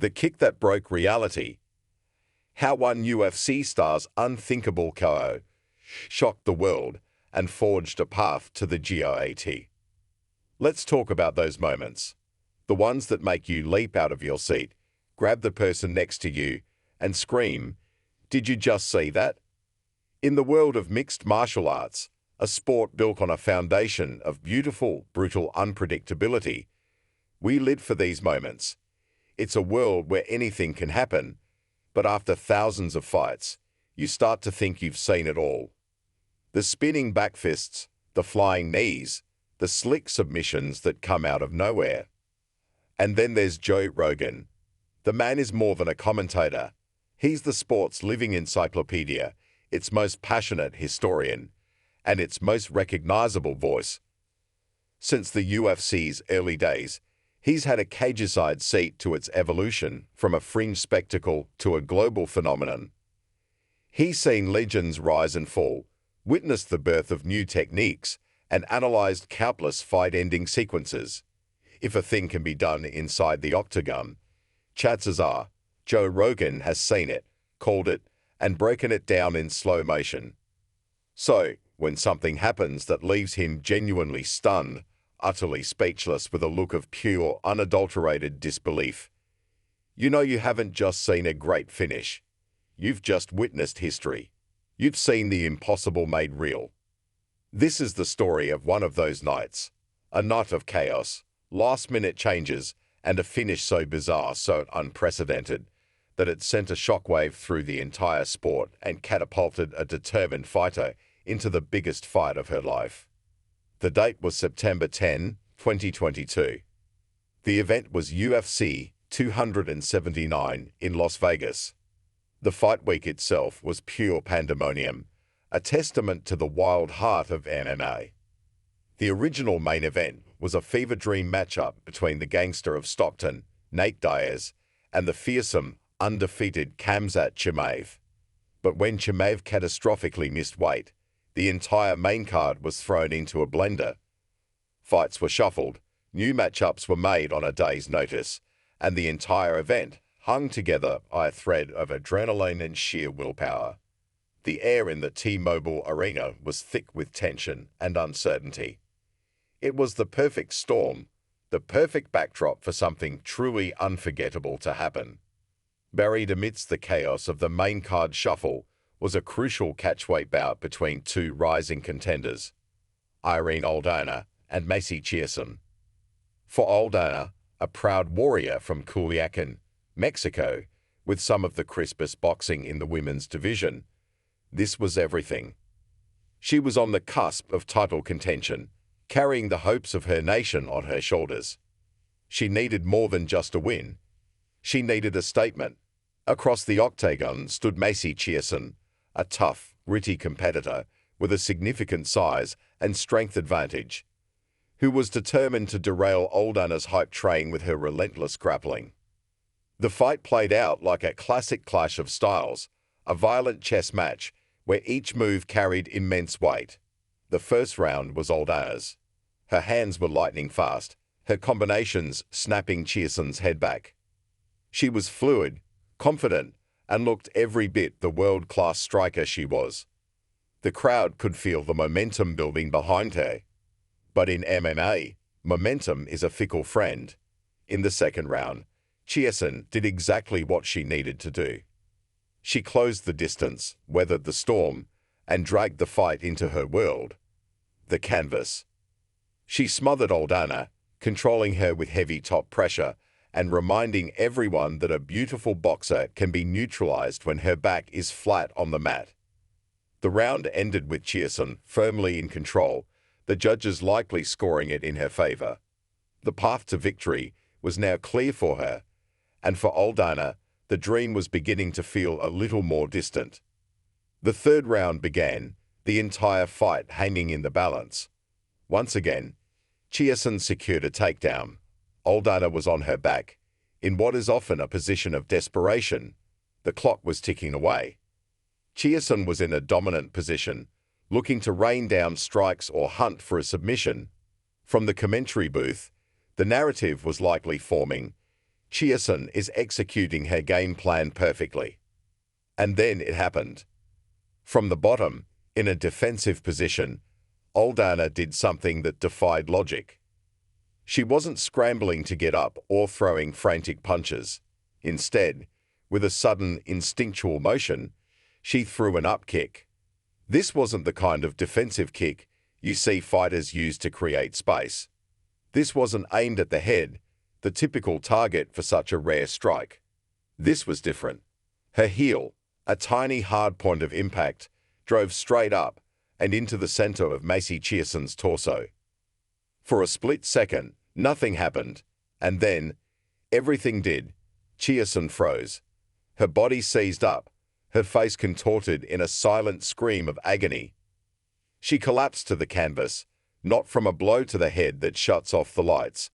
The kick that broke reality. How one UFC star's unthinkable KO shocked the world and forged a path to the GOAT. Let's talk about those moments. The ones that make you leap out of your seat, grab the person next to you, and scream, "Did you just see that?" In the world of mixed martial arts, a sport built on a foundation of beautiful, brutal unpredictability, we live for these moments. It's a world where anything can happen, but after thousands of fights, you start to think you've seen it all. The spinning back fists, the flying knees, the slick submissions that come out of nowhere. And then there's Joe Rogan. The man is more than a commentator. He's the sport's living encyclopedia, its most passionate historian, and its most recognizable voice. Since the UFC's early days, he's had a cage-side seat to its evolution from a fringe spectacle to a global phenomenon. He's seen legends rise and fall, witnessed the birth of new techniques, and analyzed countless fight-ending sequences. If a thing can be done inside the octagon, chances are Joe Rogan has seen it, called it, and broken it down in slow motion. So, when something happens that leaves him genuinely stunned, utterly speechless with a look of pure, unadulterated disbelief, you know you haven't just seen a great finish. You've just witnessed history. You've seen the impossible made real. This is the story of one of those nights. A night of chaos, last-minute changes, and a finish so bizarre, so unprecedented, that it sent a shockwave through the entire sport and catapulted a determined fighter into the biggest fight of her life. The date was September 10, 2022. The event was UFC 279 in Las Vegas. The fight week itself was pure pandemonium, a testament to the wild heart of MMA. The original main event was a fever dream matchup between the gangster of Stockton, Nate Diaz, and the fearsome, undefeated Khamzat Chimaev. But when Chimaev catastrophically missed weight, the entire main card was thrown into a blender. Fights were shuffled, new matchups were made on a day's notice, and the entire event hung together by a thread of adrenaline and sheer willpower. The air in the T-Mobile Arena was thick with tension and uncertainty. It was the perfect storm, the perfect backdrop for something truly unforgettable to happen. Buried amidst the chaos of the main card shuffle was a crucial catchweight bout between two rising contenders, Irene Aldana and Macy Chiasson. For Aldana, a proud warrior from Culiacan, Mexico, with some of the crispest boxing in the women's division, this was everything. She was on the cusp of title contention, carrying the hopes of her nation on her shoulders. She needed more than just a win. She needed a statement. Across the octagon stood Macy Chiasson, a tough, gritty competitor with a significant size and strength advantage, who was determined to derail Aldana's hype train with her relentless grappling. The fight played out like a classic clash of styles, a violent chess match where each move carried immense weight. The first round was Aldana's. Her hands were lightning fast, her combinations snapping Chiasson's head back. She was fluid, confident, and looked every bit the world-class striker she was. The crowd could feel the momentum building behind her. But in MMA, momentum is a fickle friend. In the second round, Chiasson did exactly what she needed to do. She closed the distance, weathered the storm, and dragged the fight into her world, the canvas. She smothered Aldana, controlling her with heavy top pressure and reminding everyone that a beautiful boxer can be neutralized when her back is flat on the mat. The round ended with Chiasson firmly in control, the judges likely scoring it in her favor. The path to victory was now clear for her, and for Aldana, the dream was beginning to feel a little more distant. The third round began, the entire fight hanging in the balance. Once again, Chiasson secured a takedown. Aldana was on her back, in what is often a position of desperation. The clock was ticking away. Chiasson was in a dominant position, looking to rain down strikes or hunt for a submission. From the commentary booth, the narrative was likely forming. Chieson is executing her game plan perfectly. And then it happened. From the bottom, in a defensive position, Aldana did something that defied logic. She wasn't scrambling to get up or throwing frantic punches. Instead, with a sudden instinctual motion, she threw an up kick. This wasn't the kind of defensive kick you see fighters use to create space. This wasn't aimed at the head, the typical target for such a rare strike. This was different. Her heel, a tiny hard point of impact, drove straight up and into the center of Macy Chiason's torso. For a split second, nothing happened, and then, everything did. Chiason froze. Her body seized up, her face contorted in a silent scream of agony. She collapsed to the canvas, not from a blow to the head that shuts off the lights,